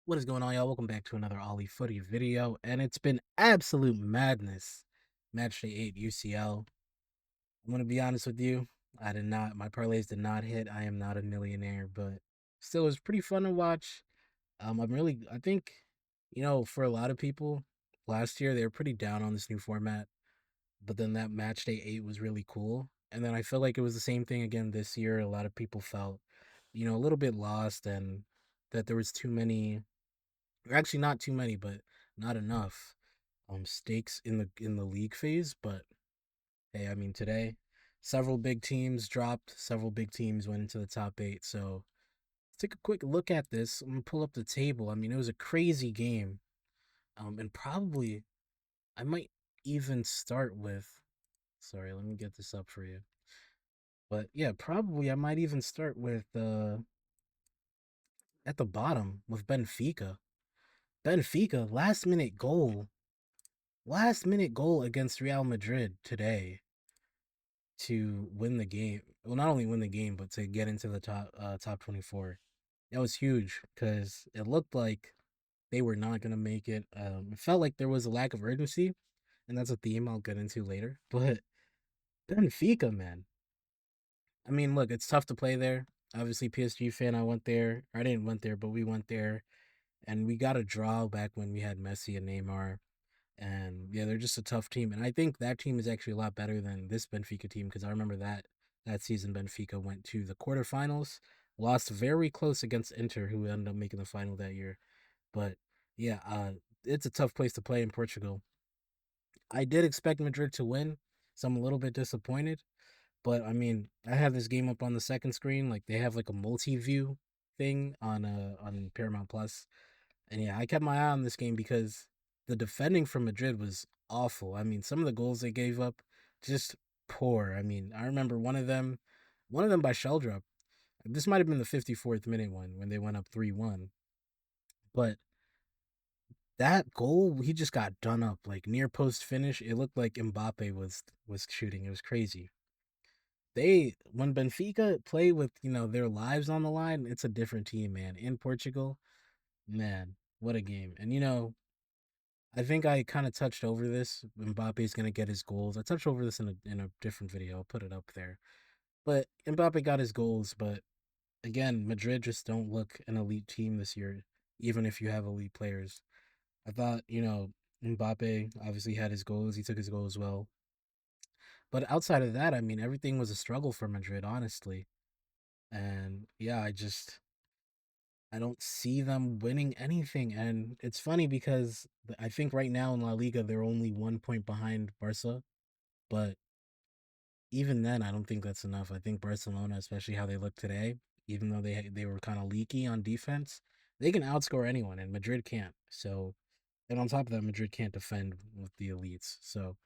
What is going on, y'all? Welcome back to another Ollie Footy video, and it's been absolute madness. Matchday 8 UCL. I'm gonna be honest with you. My parlays did not hit. I am not a millionaire, but still, it was pretty fun to watch. I think, for a lot of people, last year they were pretty down on this new format, but then that Matchday 8 was really cool. And then I feel like it was the same thing again this year. A lot of people felt, a little bit lost and that there was too many, or actually not too many, but not enough stakes in the league phase. But hey, I mean today, several big teams dropped, several big teams went into the top 8. So let's take a quick look at this. I'm gonna pull up the table. I mean, it was a crazy game. And probably I might even start with, sorry, let me get this up for you. But yeah, probably I might even start with at the bottom with Benfica. Benfica, last minute goal against Real Madrid today to win the game. Well, not only win the game, but to get into the top 24. That was huge because it looked like they were not gonna make it. It felt like there was a lack of urgency, and that's a theme I'll get into later. But Benfica, man. I mean, look, it's tough to play there. Obviously, PSG fan, I went there. I didn't went there, but we went there, and we got a draw back when we had Messi and Neymar. And yeah, they're just a tough team. And I think that team is actually a lot better than this Benfica team because I remember that season Benfica went to the quarterfinals, lost very close against Inter, who ended up making the final that year. But yeah, it's a tough place to play in Portugal. I did expect Madrid to win, so I'm a little bit disappointed. But I mean, I have this game up on the second screen. Like they have like a multi-view thing on Paramount Plus. And yeah, I kept my eye on this game because the defending from Madrid was awful. I mean, some of the goals they gave up just poor. I mean, I remember one of them by Sheldrop. This might have been the 54th minute one when they went up 3-1. But that goal, he just got done up like near post finish. It looked like Mbappe was shooting. It was crazy. When Benfica play with, their lives on the line, it's a different team, man. In Portugal, man, what a game. And I think I kind of touched over this. Mbappe's gonna get his goals. I touched over this in a different video. I'll put it up there. But Mbappe got his goals. But again, Madrid just don't look an elite team this year, even if you have elite players. I thought, Mbappe obviously had his goals. He took his goals well. But outside of that, I mean, everything was a struggle for Madrid, honestly. And yeah, I don't see them winning anything. And it's funny because I think right now in La Liga they're only 1 point behind Barca, but even then I don't think that's enough. I think Barcelona, especially how they look today, even though they were kind of leaky on defense, they can outscore anyone, and Madrid can't. So, and on top of that, Madrid can't defend with the elites. So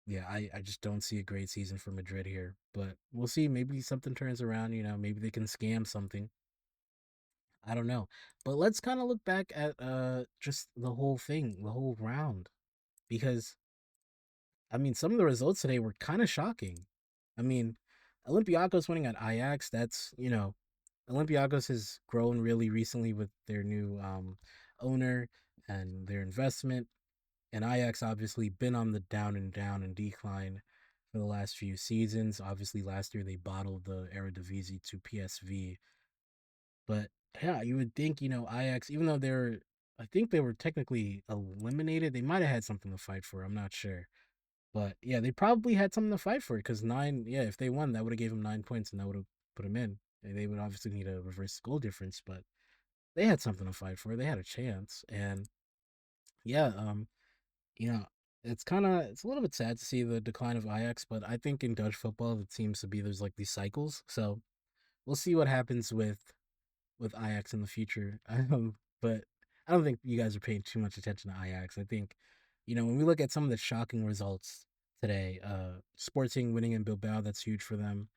yeah, I just don't see a great season for Madrid here. But we'll see. Maybe something turns around. Maybe they can scam something. I don't know. But let's kind of look back at just the whole thing, the whole round. Because I mean some of the results today were kind of shocking. I mean, Olympiacos winning at Ajax, that's, Olympiacos has grown really recently with their new owner and their investment. And Ajax obviously been on the down and decline for the last few seasons. Obviously last year they bottled the Eredivisie to PSV. But yeah, you would think, Ajax, even though I think they were technically eliminated, they might have had something to fight for. I'm not sure. But yeah, they probably had something to fight for because yeah, if they won, that would have gave them 9 points and that would have put them in. And they would obviously need a reverse goal difference, but they had something to fight for. They had a chance. And yeah, you know, it's a little bit sad to see the decline of Ajax, but I think in Dutch football it seems to be there's like these cycles. So we'll see what happens with Ajax in the future. But I don't think you guys are paying too much attention to Ajax. I think, when we look at some of the shocking results today, Sporting winning in Bilbao, that's huge for them.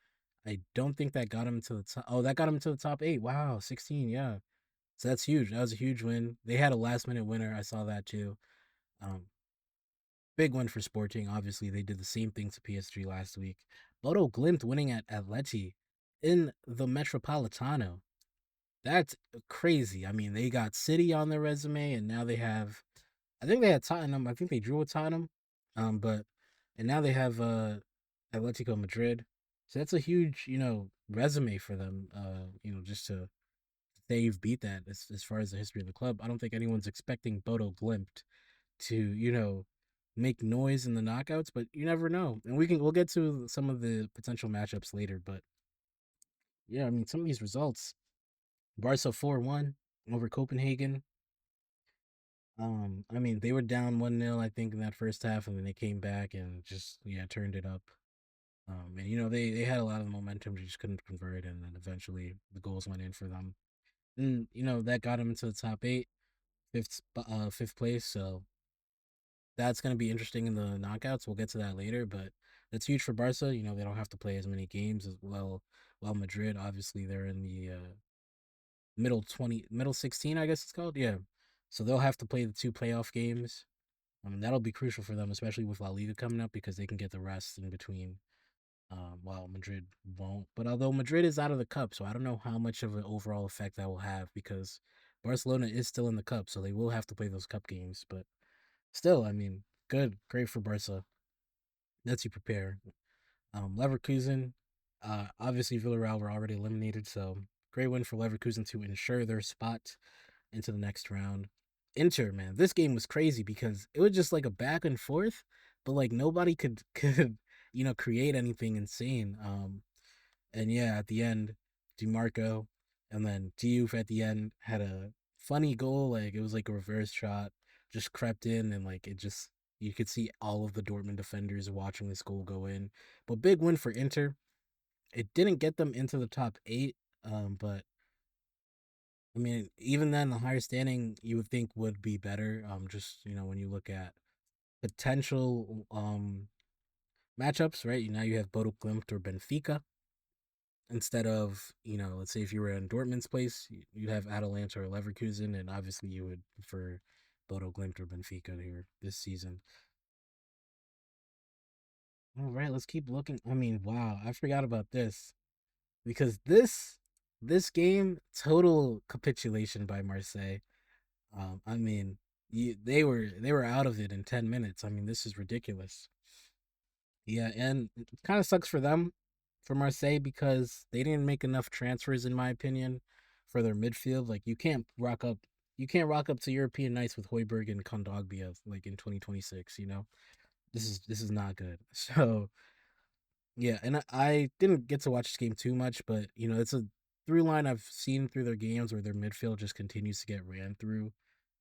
I don't think that got him to the top. Oh, that got him to the top 8. Wow, 16. Yeah, so that's huge. That was a huge win. They had a last minute winner. I saw that too. Um, Big win for Sporting. Obviously, they did the same thing to PSG last week. Bodo Glimt winning at Atleti in the Metropolitano. That's crazy. I mean, they got City on their resume, and now they have. I think they had Tottenham. I think they drew with Tottenham, but and now they have Atletico Madrid. So that's a huge, resume for them. Just to say you've beat that as far as the history of the club. I don't think anyone's expecting Bodo Glimt to, make noise in the knockouts, but you never know. And we'll get to some of the potential matchups later, but yeah, I mean some of these results. Barca 4-1 over Copenhagen. I mean, they were down 1-0, I think, in that first half, and then they came back and just turned it up. And they had a lot of momentum, they just couldn't convert, and then eventually the goals went in for them. And that got them into the top eight, fifth place. So that's going to be interesting in the knockouts. We'll get to that later, but that's huge for Barca. They don't have to play as many games as well. While Madrid, obviously, they're in the middle 16, I guess it's called. Yeah, so they'll have to play the two playoff games. That'll be crucial for them, especially with La Liga coming up, because they can get the rest in between. While Madrid won't. But although Madrid is out of the cup, so I don't know how much of an overall effect that will have, because Barcelona is still in the cup, so they will have to play those cup games. But still, I mean, great for Barca. Lets you prepare. Leverkusen, obviously Villarreal were already eliminated, so great win for Leverkusen to ensure their spot into the next round. Inter, man, this game was crazy because it was just like a back and forth, but like nobody could create anything insane. And yeah, at the end, DiMarco and then Diouf at the end had a funny goal. Like it was like a reverse shot, just crept in, and like it just you could see all of the Dortmund defenders watching this goal go in. But big win for Inter. It didn't get them into the top eight, but I mean, even then, the higher standing you would think would be better. Just when you look at potential matchups, right? Now you have Bodo Glimt or Benfica instead of let's say if you were in Dortmund's place, you'd have Atalanta or Leverkusen, and obviously you would prefer Bodo Glimt or Benfica here this season. All right, let's keep looking. I mean, wow, I forgot about this because this game total capitulation by Marseille. I mean, they were out of it in 10 minutes. I mean, this is ridiculous. Yeah, and it kind of sucks for them, for Marseille, because they didn't make enough transfers, in my opinion, for their midfield. Like you can't rock up to European nights with Hoiberg and Kondogbia like in 2026. This is not good. So yeah, and I didn't get to watch this game too much, but it's a through line I've seen through their games where their midfield just continues to get ran through,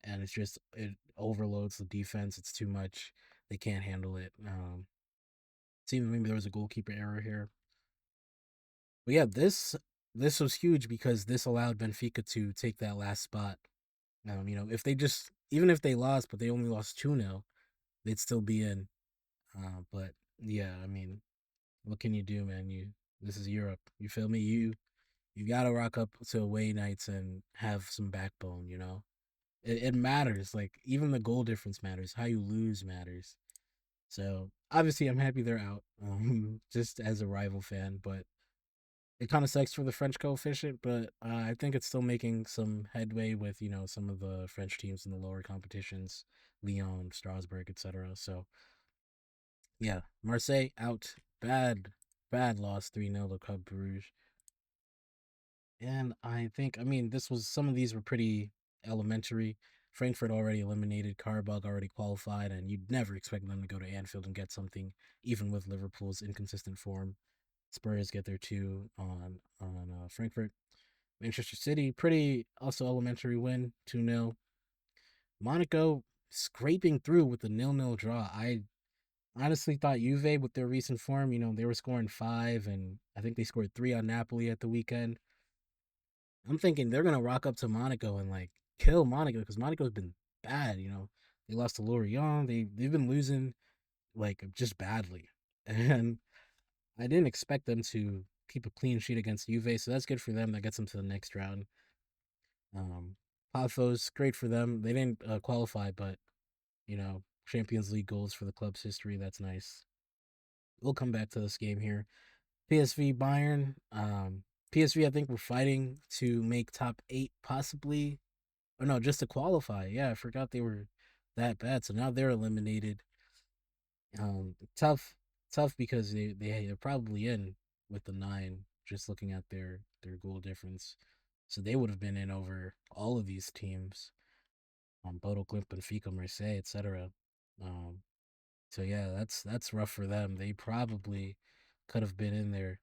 and it overloads the defense. It's too much. They can't handle it. Seems maybe there was a goalkeeper error here, but yeah, this was huge because this allowed Benfica to take that last spot. If they just even if they lost, but they only lost 2-0, they'd still be in. But yeah, I mean, what can you do, man? This is Europe. You feel me? You gotta rock up to away nights and have some backbone. It matters. Like even the goal difference matters. How you lose matters. So obviously, I'm happy they're out. Just as a rival fan, but it kind of sucks for the French coefficient. But I think it's still making some headway with some of the French teams in the lower competitions, Lyon, Strasbourg, etc. So yeah, Marseille out. Bad loss 3-0 to Club Brugge. And I mean, some of these were pretty elementary. Frankfurt already eliminated, Karabakh already qualified, and you'd never expect them to go to Anfield and get something, even with Liverpool's inconsistent form. Spurs get their two on Frankfurt. Manchester City, pretty also elementary win, 2-0. Monaco scraping through with the 0-0 draw. I honestly thought Juve, with their recent form, they were scoring five, and I think they scored three on Napoli at the weekend. I'm thinking they're gonna rock up to Monaco and like kill Monaco because Monaco's been bad. They lost to Lorient. They've been losing like just badly, and I didn't expect them to keep a clean sheet against Juve. So that's good for them. That gets them to the next round. Um, Paphos, great for them. They didn't qualify, but Champions League goals for the club's history. That's nice. We'll come back to this game here. PSV Bayern. PSV, I think, were fighting to make top 8 possibly, or no, just to qualify. Yeah, I forgot they were that bad. So now they're eliminated. Tough, tough because they're probably in with the 9. Just looking at their goal difference, so they would have been in over all of these teams. Bodo, Glimt, Benfica, Marseille, etc. Um, so yeah, that's rough for them. They probably could have been in there,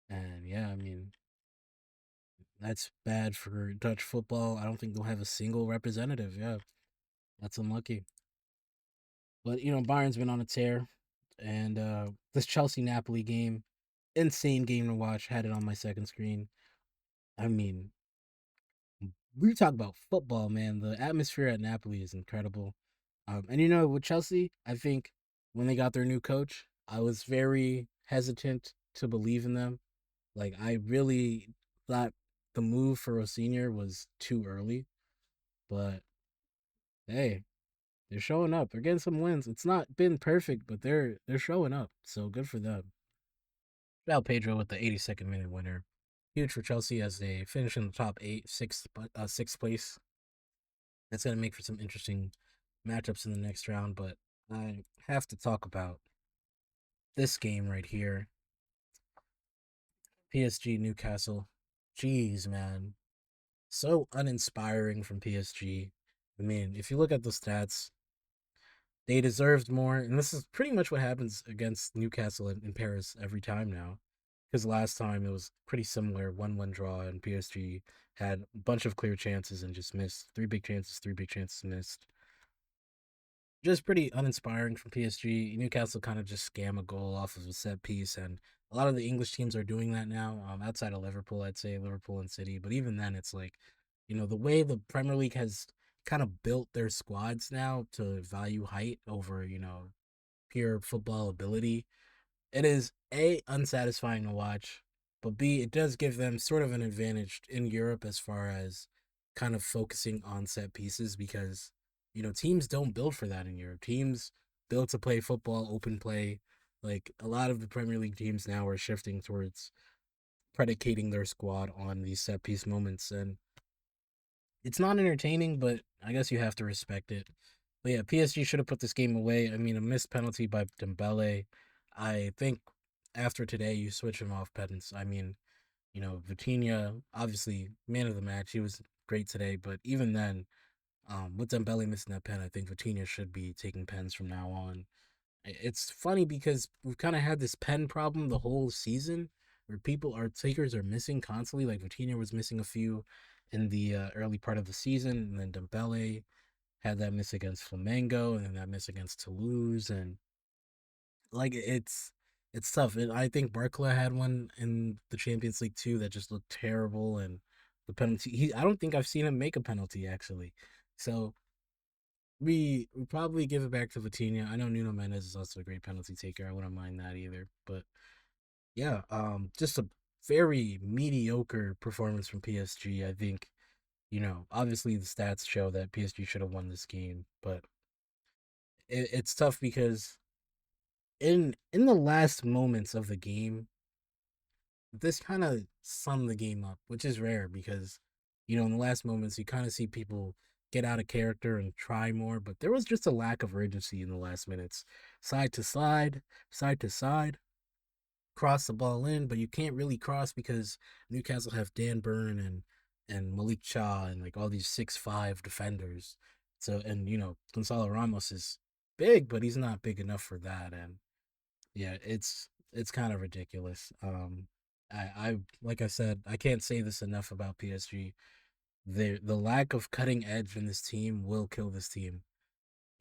and yeah, I mean that's bad for Dutch football. I don't think they'll have a single representative. Yeah, that's unlucky. But Bayern's been on a tear, and this Chelsea Napoli game, insane game to watch. Had it on my second screen. I mean, we talk about football, man. The atmosphere at Napoli is incredible. And with Chelsea, I think when they got their new coach, I was very hesitant to believe in them. Like, I really thought the move for Rosinha was too early, but hey, they're showing up. They're getting some wins. It's not been perfect, but they're showing up. So good for them. Now Pedro with the 82nd minute winner. Huge for Chelsea as they finish in the top eight, sixth place. That's gonna make for some interesting matchups in the next round. But I have to talk about this game right here. PSG Newcastle. Jeez, man. So uninspiring from PSG. I mean, if you look at the stats, they deserved more. And this is pretty much what happens against Newcastle in Paris every time now. Because last time it was pretty similar 1-1 draw, and PSG had a bunch of clear chances and just missed. Three big chances missed. Just pretty uninspiring from PSG. Newcastle kind of just scam a goal off of a set piece, and a lot of the English teams are doing that now. Outside of Liverpool, I'd say Liverpool and City, but even then, it's like, the way the Premier League has kind of built their squads now to value height over pure football ability. It is A, unsatisfying to watch, but B, it does give them sort of an advantage in Europe as far as kind of focusing on set pieces because, teams don't build for that in Europe. Teams build to play football, open play. Like a lot of the Premier League teams now are shifting towards predicating their squad on these set piece moments. And it's not entertaining, but I guess you have to respect it. But yeah, PSG should have put this game away. I mean, a missed penalty by Dembele. I think after today, you switch him off Pedants. I mean, Vitinha, obviously man of the match. He was great today, but even then, with Dembele missing that pen, I think Vitinha should be taking pens from now on. It's funny because we've kind of had this pen problem the whole season, where our takers are missing constantly. Like Vitinha was missing a few in the early part of the season, and then Dembele had that miss against Flamengo, and then that miss against Toulouse, and like it's tough. And I think Barkla had one in the Champions League too that just looked terrible, and the penalty. I don't think I've seen him make a penalty actually. So we probably give it back to Vitinha. I know Nuno Mendes is also a great penalty taker. I wouldn't mind that either. But yeah, just a very mediocre performance from PSG. I think obviously the stats show that PSG should have won this game, but it's tough because in the last moments of the game, this kind of summed the game up, which is rare because in the last moments you kind of see people get out of character and try more, but there was just a lack of urgency in the last minutes. Side to side to side, cross the ball in, but you can't really cross because Newcastle have Dan Burn and Malik Cha and like all these 6'5" defenders. So and Gonzalo Ramos is big, but he's not big enough for that. And yeah, it's kind of ridiculous. I like I said, I can't say this enough about PSG. The lack of cutting edge in this team will kill this team.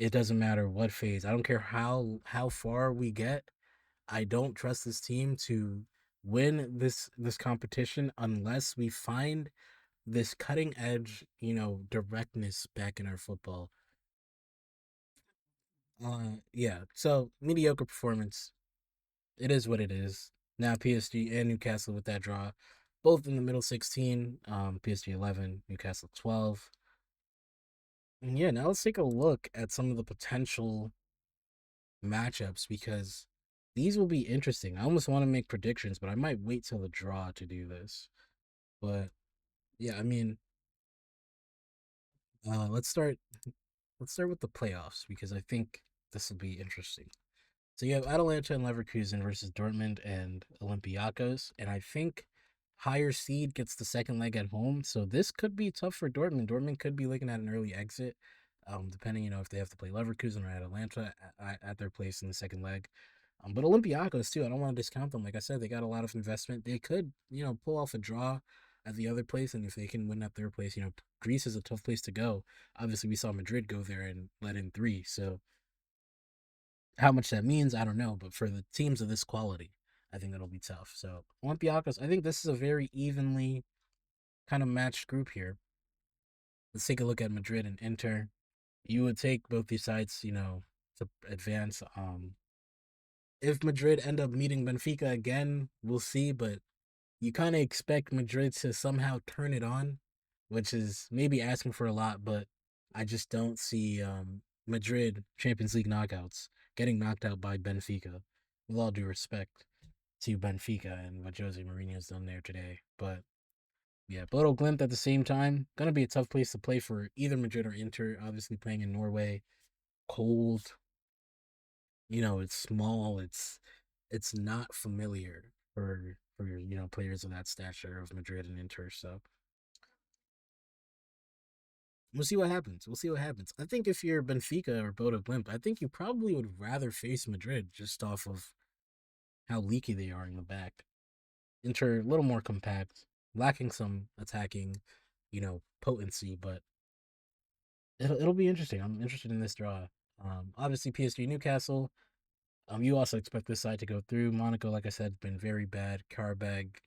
It doesn't matter what phase. I don't care how far we get. I don't trust this team to win this competition unless we find this cutting edge, directness back in our football. Yeah. So mediocre performance. It is what it is. Now PSG and Newcastle with that draw, both in the middle 16. PSG 11, Newcastle 12. And yeah, now let's take a look at some of the potential matchups because These will be interesting. I almost want to make predictions, but I might wait till the draw to do this. But yeah, I mean, uh, let's start. Let's start with the playoffs because I think this will be interesting. So you have Atalanta and Leverkusen versus Dortmund and Olympiacos, and I think higher seed gets the second leg at home. So this could be tough for Dortmund. Dortmund could be looking at an early exit, depending if they have to play Leverkusen or Atalanta at their place in the second leg. But Olympiacos too, I don't want to discount them. Like I said, they got a lot of investment. They could pull off a draw at the other place, and if they can win at their place, Greece is a tough place to go. Obviously, we saw Madrid go there and let in three, so how much that means, I don't know. But for the teams of this quality, I think that'll be tough. So Olympiacos, I think this is a very evenly kind of matched group here. Let's take a look at Madrid and Inter. You would take both these sides, to advance. If Madrid end up meeting Benfica again, we'll see. But you kind of expect Madrid to somehow turn it on, which is maybe asking for a lot. But I just don't see Madrid Champions League knockouts getting knocked out by Benfica. With all due respect to Benfica and what Jose Mourinho's done there today, but yeah, Bodo Glimt at the same time gonna be a tough place to play for either Madrid or Inter. Obviously, playing in Norway, cold. It's small. It's not familiar for players of that stature of Madrid and Inter. So we'll see what happens. We'll see what happens. I think if you're Benfica or Bodo Glimt, I think you probably would rather face Madrid just off of how leaky they are in the back. Inter a little more compact, lacking some attacking, potency, but it'll be interesting. I'm interested in this draw. Obviously PSG Newcastle. You also expect this side to go through. Monaco, like I said, been very bad. Carbag,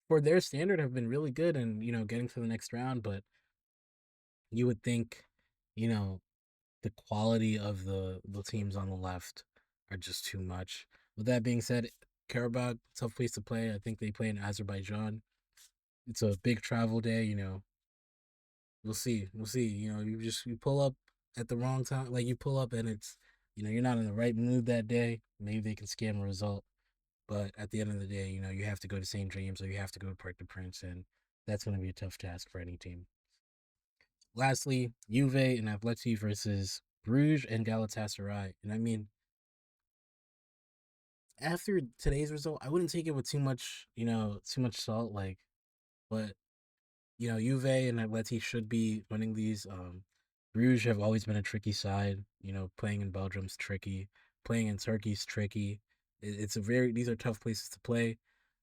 for their standard, have been really good and getting to the next round. But you would think, you know, the quality of the teams on the left are just too much. With that being said, Karabakh, tough place to play. I think they play in Azerbaijan. It's a big travel day. We'll see. We'll see. You pull up at the wrong time. Like you pull up and it's you're not in the right mood that day. Maybe they can scam a result. But at the end of the day, you have to go to St. James or you have to go to Parc des Princes, and that's going to be a tough task for any team. Lastly, Juve and Atleti versus Bruges and Galatasaray. And I mean, after today's result, I wouldn't take it with too much salt. But Juve and Atleti should be winning these. Bruges have always been a tricky side. Playing in Belgium's tricky. Playing in Turkey's tricky. It's a very these are tough places to play,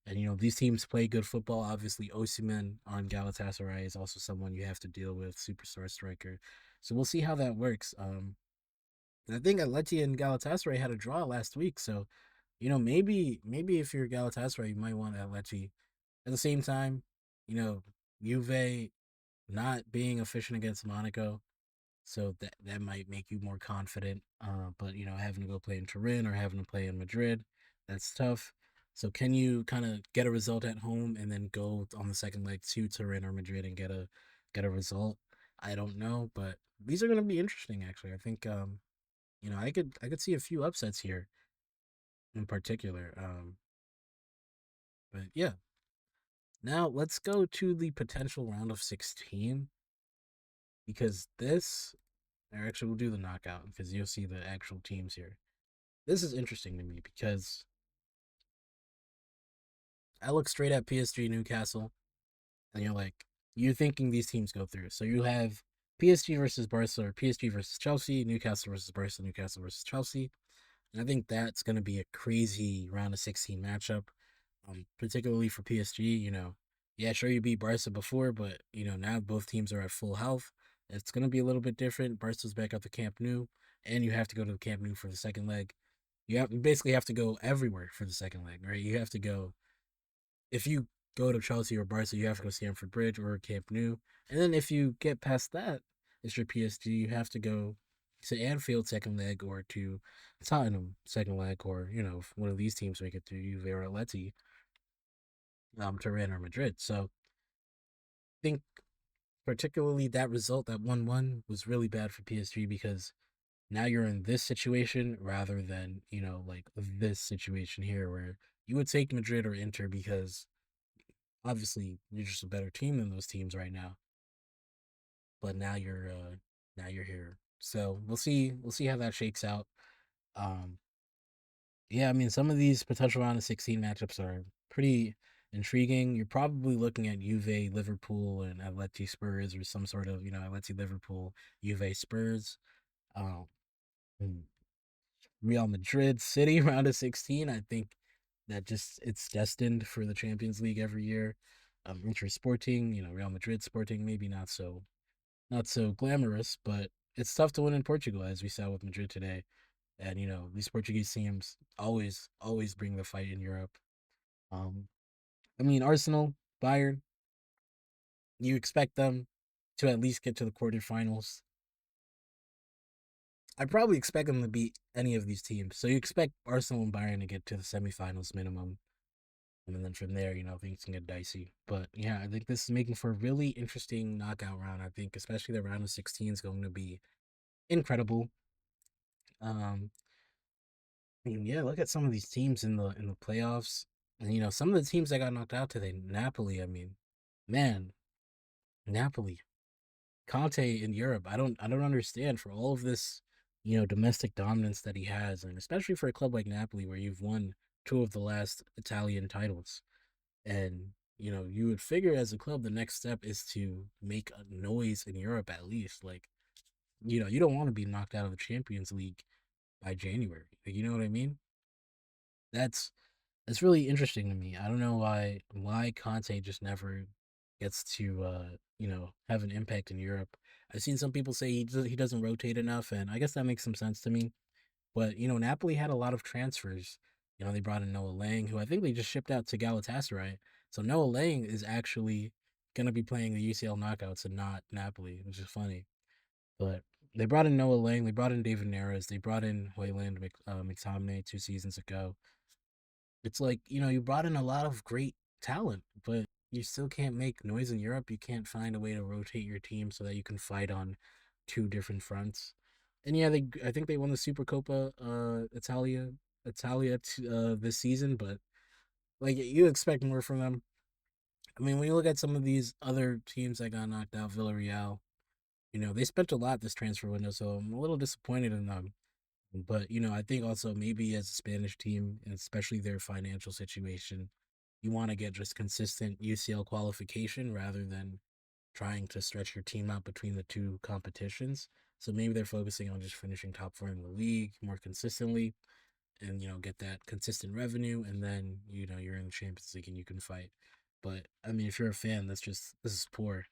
and these teams play good football. Obviously, Osimhen on Galatasaray is also someone you have to deal with, superstar striker. So we'll see how that works. I think Atleti and Galatasaray had a draw last week, so maybe if you're Galatasaray, you might want Atleti. At the same time, you know, Juve not being efficient against Monaco, so that might make you more confident. But having to go play in Turin or having to play in Madrid, that's tough. So can you kind of get a result at home and then go on the second leg to Turin or Madrid and get a result? I don't know, but these are going to be interesting. Actually, I think I could see a few upsets here in particular. But yeah, now let's go to the potential round of 16 because this, or actually we'll do the knockout because you'll see the actual teams here. This is interesting to me because I look straight at PSG Newcastle and you're thinking these teams go through. So you have PSG versus Barca or PSG versus Chelsea, Newcastle versus Barca, Newcastle versus Chelsea. And I think that's going to be a crazy round of 16 matchup, particularly for PSG. Yeah, sure, you beat Barca before, but, now both teams are at full health. It's going to be a little bit different. Barca's back at the Camp Nou, and you have to go to the Camp Nou for the second leg. You basically have to go everywhere for the second leg, right? You have to go, if you go to Chelsea or Barca, you have to go Stamford Bridge or Camp Nou. And then if you get past that, it's your PSG, you have to go to Anfield second leg or to Tottenham second leg, or if one of these teams make it to Juve or Atleti, Turin or Madrid. So I think particularly that result, that 1-1, was really bad for PSG because Now you're in this situation rather than, like this situation here where you would take Madrid or Inter because obviously you're just a better team than those teams right now. But now you're here. So we'll see how that shakes out. Um yeah, I mean some of these potential round of 16 matchups are pretty intriguing. You're probably looking at Juve, Liverpool, and Atleti Spurs or some sort of, Atleti Liverpool, Juve Spurs. Um Real Madrid City round of 16. I think that just it's destined for the Champions League every year. Inter Sporting, Real Madrid Sporting, maybe not so glamorous, but it's tough to win in Portugal, as we saw with Madrid today. And these Portuguese teams always bring the fight in Europe. Um, I mean Arsenal, Bayern, you expect them to at least get to the quarterfinals. I probably expect them to beat any of these teams. So you expect Arsenal and Bayern to get to the semifinals minimum. And then from there, things can get dicey. But yeah, I think this is making for a really interesting knockout round. I think especially the round of 16 is going to be incredible. Um, and yeah, look at some of these teams in the playoffs. And some of the teams that got knocked out today, Napoli, I mean, man, Napoli. Conte in Europe. I don't understand for all of this, domestic dominance that he has, and especially for a club like Napoli where you've won two of the last Italian titles. And you would figure as a club the next step is to make a noise in Europe at least. Like, you don't want to be knocked out of the Champions League by January. Like, you know what I mean? That's really interesting to me. I don't know why Conte just never gets to have an impact in Europe. I've seen some people say he doesn't rotate enough, and I guess that makes some sense to me. But Napoli had a lot of transfers. They brought in Noah Lang, who I think they just shipped out to Galatasaray. So Noah Lang is actually gonna be playing the UCL knockouts and not Napoli, which is funny. But they brought in Noah Lang, they brought in David Neres, they brought in Hoyland McTominay 2 seasons ago. It's like, you brought in a lot of great talent, but you still can't make noise in Europe. You can't find a way to rotate your team so that you can fight on two different fronts. And yeah, I think they won the Supercoppa Italia this season, but like you expect more from them. I mean, when you look at some of these other teams that got knocked out, Villarreal, they spent a lot this transfer window, so I'm a little disappointed in them. But I think also maybe as a Spanish team, and especially their financial situation, you want to get just consistent UCL qualification rather than trying to stretch your team out between the two competitions. So maybe they're focusing on just finishing top four in the league more consistently, and get that consistent revenue, and then you're in the Champions League and you can fight. But I mean, if you're a fan, this is poor.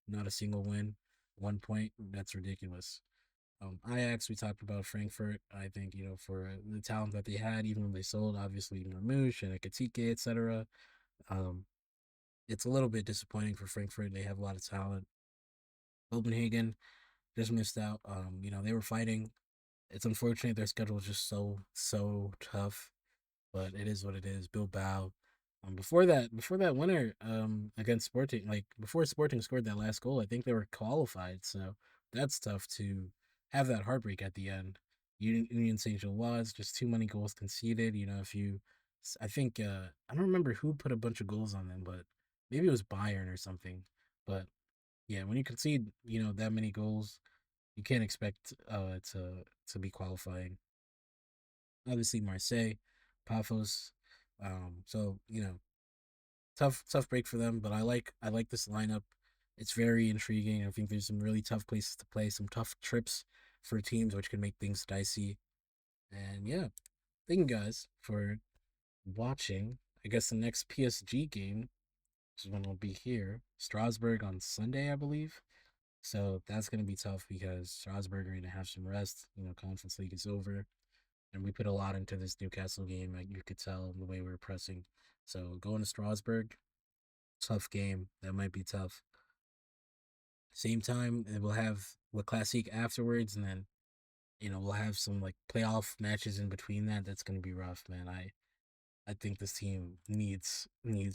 Not a single win, 1 point. That's ridiculous. Ajax, we talked about Frankfurt. I think, for the talent that they had, even when they sold, obviously, Marmoush and Ekatike, etc., um, it's a little bit disappointing for Frankfurt. They have a lot of talent. Copenhagen just missed out. They were fighting. It's unfortunate their schedule is just so tough, but it is what it is. Bilbao. Before that winner against Sporting, like before Sporting scored that last goal, I think they were qualified. So that's tough to have that heartbreak at the end. Union Saint Gilloise, just too many goals conceded. If you, I think I don't remember who put a bunch of goals on them, but maybe it was Bayern or something. But yeah, when you concede, that many goals, you can't expect to be qualifying. Obviously, Marseille, Paphos. So tough break for them, but I like this lineup. It's very intriguing. I think there's some really tough places to play, some tough trips for teams, which can make things dicey. And yeah, thank you guys for watching. I guess the next PSG game is when we'll be here, Strasbourg on Sunday, I believe. So that's gonna be tough because Strasbourg are gonna have some rest. Conference League is over, and we put a lot into this Newcastle game. Like you could tell the way we were pressing. So going to Strasbourg, tough game. That might be tough. Same time, and we'll have the Classic afterwards, and then we'll have some like playoff matches in between that. That's gonna be rough, man. I think this team needs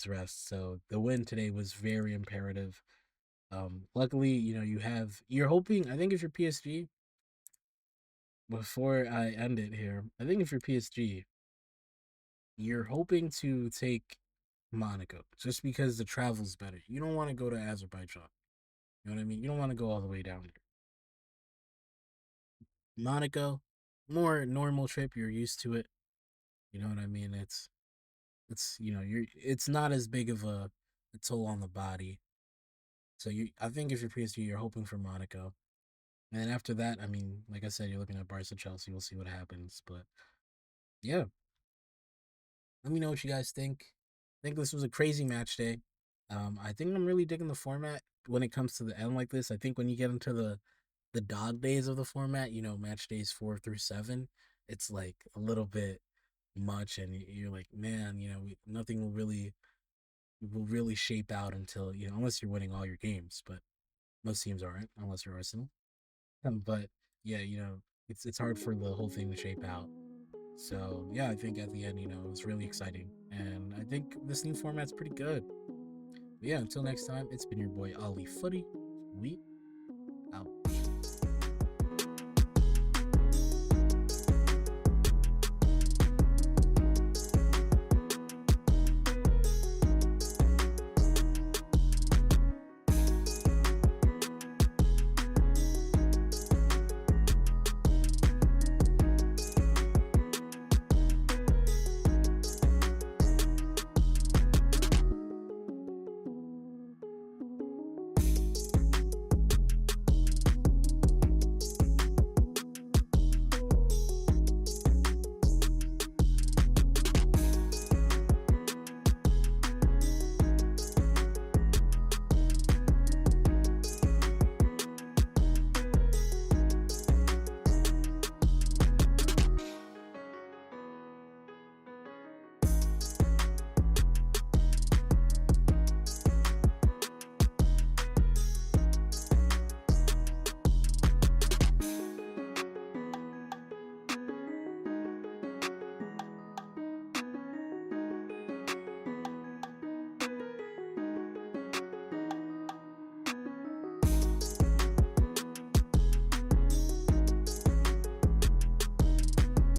rest. So the win today was very imperative. Luckily, you're hoping. I think if you're PSG, before I end it here, I think if you're PSG, you're hoping to take Monaco just because the travel's better. You don't want to go to Azerbaijan. You know what I mean? You don't want to go all the way down there. Monaco, more normal trip. You're used to it. You know what I mean? It's it's not as big of a toll on the body. So I think if you're PSG, you're hoping for Monaco. And then after that, I mean, like I said, you're looking at Barca Chelsea. We'll see what happens. But yeah, let me know what you guys think. I think this was a crazy match day. I think I'm really digging the format when it comes to the end like this. I think when you get into the dog days of the format, match days 4 through 7, it's like a little bit much, and you're like, man, nothing will really shape out until unless you're winning all your games, but most teams aren't unless you're Arsenal. But yeah, it's hard for the whole thing to shape out. So yeah, I think at the end, it was really exciting, and I think this new format's pretty good. But yeah, until next time, it's been your boy Ali Footy. We